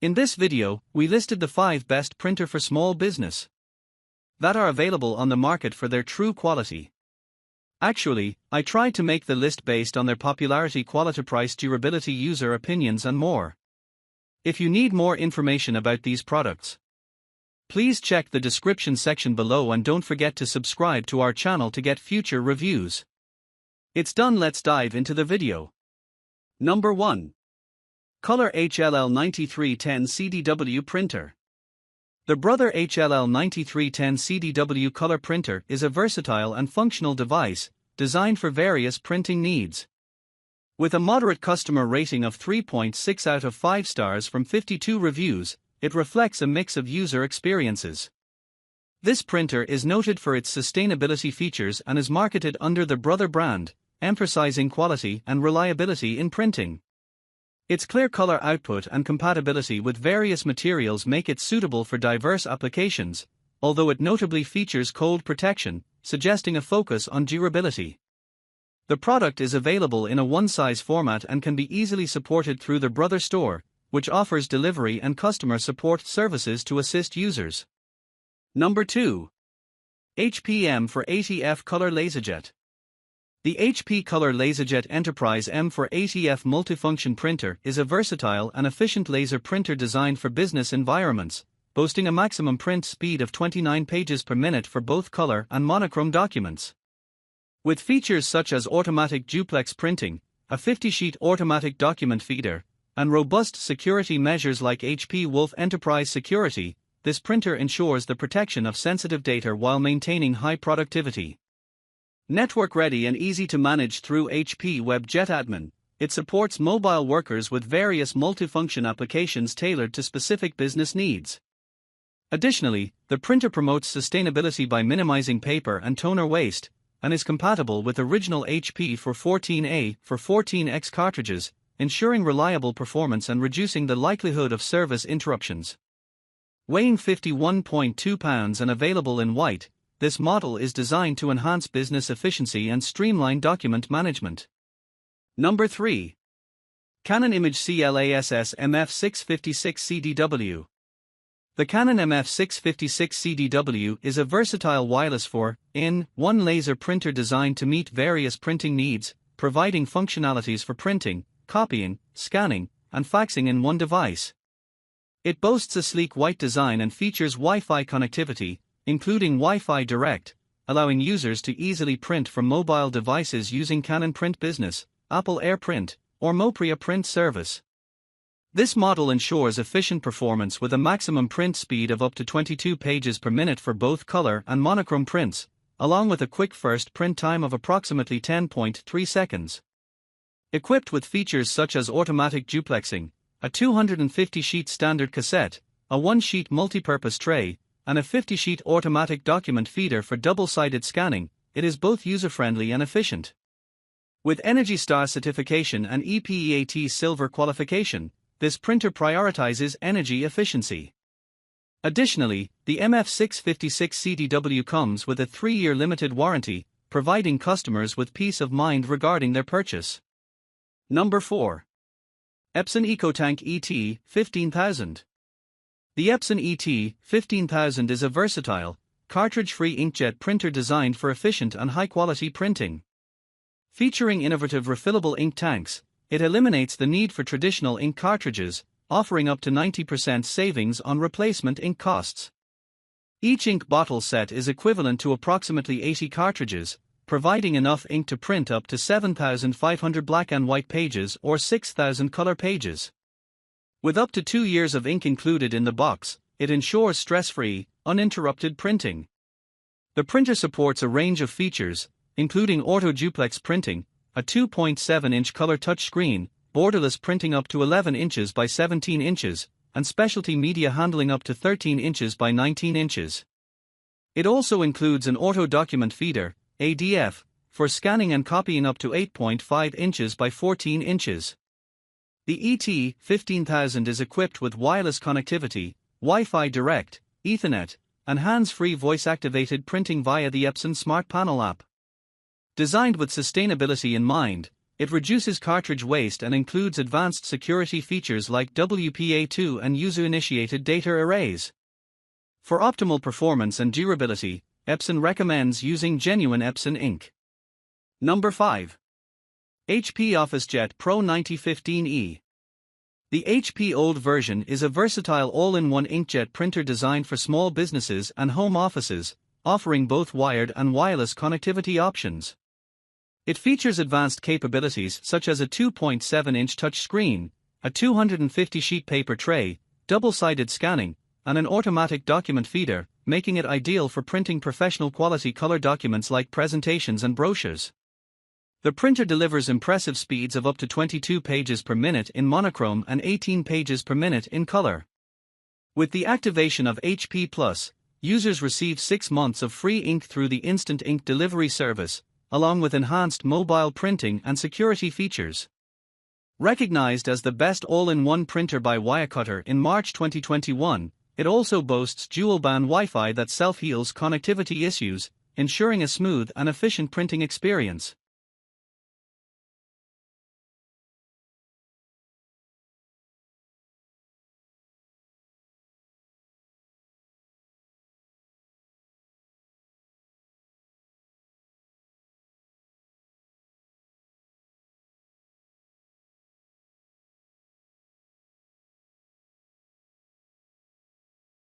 In this video, we listed the 5 best printer for small business that are available on the market for their true quality. Actually, I tried to make the list based on their popularity, quality, price, durability, user opinions and more. If you need more information about these products, please check the description section below and don't forget to subscribe to our channel to get future reviews. It's done, let's dive into the video. Number 1. Color HLL9310 CDW Printer. The Brother HLL9310 CDW color printer is a versatile and functional device, designed for various printing needs. With a moderate customer rating of 3.6 out of 5 stars from 52 reviews, it reflects a mix of user experiences. This printer is noted for its sustainability features and is marketed under the Brother brand, emphasizing quality and reliability in printing. Its clear color output and compatibility with various materials make it suitable for diverse applications, although it notably features cold protection, suggesting a focus on durability. The product is available in a one-size format and can be easily supported through the Brother store, which offers delivery and customer support services to assist users. Number 2. HP M480F Color LaserJet. The HP Color LaserJet Enterprise M480F multifunction printer is a versatile and efficient laser printer designed for business environments, boasting a maximum print speed of 29 pages per minute for both color and monochrome documents. With features such as automatic duplex printing, a 50-sheet automatic document feeder, and robust security measures like HP Wolf Enterprise Security, this printer ensures the protection of sensitive data while maintaining high productivity. Network ready and easy to manage through HP WebJet Admin, it supports mobile workers with various multifunction applications tailored to specific business needs. Additionally, the printer promotes sustainability by minimizing paper and toner waste, and is compatible with original HP 414A for 14X cartridges, ensuring reliable performance and reducing the likelihood of service interruptions. Weighing 51.2 pounds and available in white, this model is designed to enhance business efficiency and streamline document management. Number 3. Canon imageCLASS MF656 CDW. The Canon MF656 CDW is a versatile wireless 4-in-1 laser printer designed to meet various printing needs, providing functionalities for printing, copying, scanning, and faxing in one device. It boasts a sleek white design and features Wi-Fi connectivity, including Wi-Fi Direct, allowing users to easily print from mobile devices using Canon Print Business, Apple AirPrint, or Mopria Print service. This model ensures efficient performance with a maximum print speed of up to 22 pages per minute for both color and monochrome prints, along with a quick first print time of approximately 10.3 seconds. Equipped with features such as automatic duplexing, a 250-sheet standard cassette, a 1-sheet multipurpose tray, and a 50-sheet automatic document feeder for double-sided scanning, it is both user-friendly and efficient. With Energy Star certification and EPEAT Silver qualification, this printer prioritizes energy efficiency. Additionally, the MF656 CDW comes with a 3-year limited warranty, providing customers with peace of mind regarding their purchase. Number 4. Epson EcoTank ET 15000. The Epson ET 15000 is a versatile, cartridge-free inkjet printer designed for efficient and high-quality printing. Featuring innovative refillable ink tanks, it eliminates the need for traditional ink cartridges, offering up to 90% savings on replacement ink costs. Each ink bottle set is equivalent to approximately 80 cartridges, providing enough ink to print up to 7,500 black and white pages or 6,000 color pages. With up to 2 years of ink included in the box, it ensures stress-free, uninterrupted printing. The printer supports a range of features, including auto-duplex printing, a 2.7-inch color touchscreen, borderless printing up to 11 inches by 17 inches, and specialty media handling up to 13 inches by 19 inches. It also includes an auto-document feeder, ADF, for scanning and copying up to 8.5 inches by 14 inches. The ET 15000 is equipped with wireless connectivity, Wi-Fi Direct, Ethernet, and hands-free voice-activated printing via the Epson Smart Panel app. Designed with sustainability in mind, it reduces cartridge waste and includes advanced security features like WPA2 and user-initiated data arrays. For optimal performance and durability, Epson recommends using genuine Epson ink. Number 5. HP OfficeJet Pro 9015E. The HP Old version is a versatile all-in-one inkjet printer designed for small businesses and home offices, offering both wired and wireless connectivity options. It features advanced capabilities such as a 2.7-inch touchscreen, a 250-sheet paper tray, double-sided scanning, and an automatic document feeder, making it ideal for printing professional-quality color documents like presentations and brochures. The printer delivers impressive speeds of up to 22 pages per minute in monochrome and 18 pages per minute in color. With the activation of HP Plus, users receive 6 months of free ink through the Instant Ink Delivery service, along with enhanced mobile printing and security features. Recognized as the best all-in-one printer by Wirecutter in March 2021, it also boasts dual-band Wi-Fi that self-heals connectivity issues, ensuring a smooth and efficient printing experience.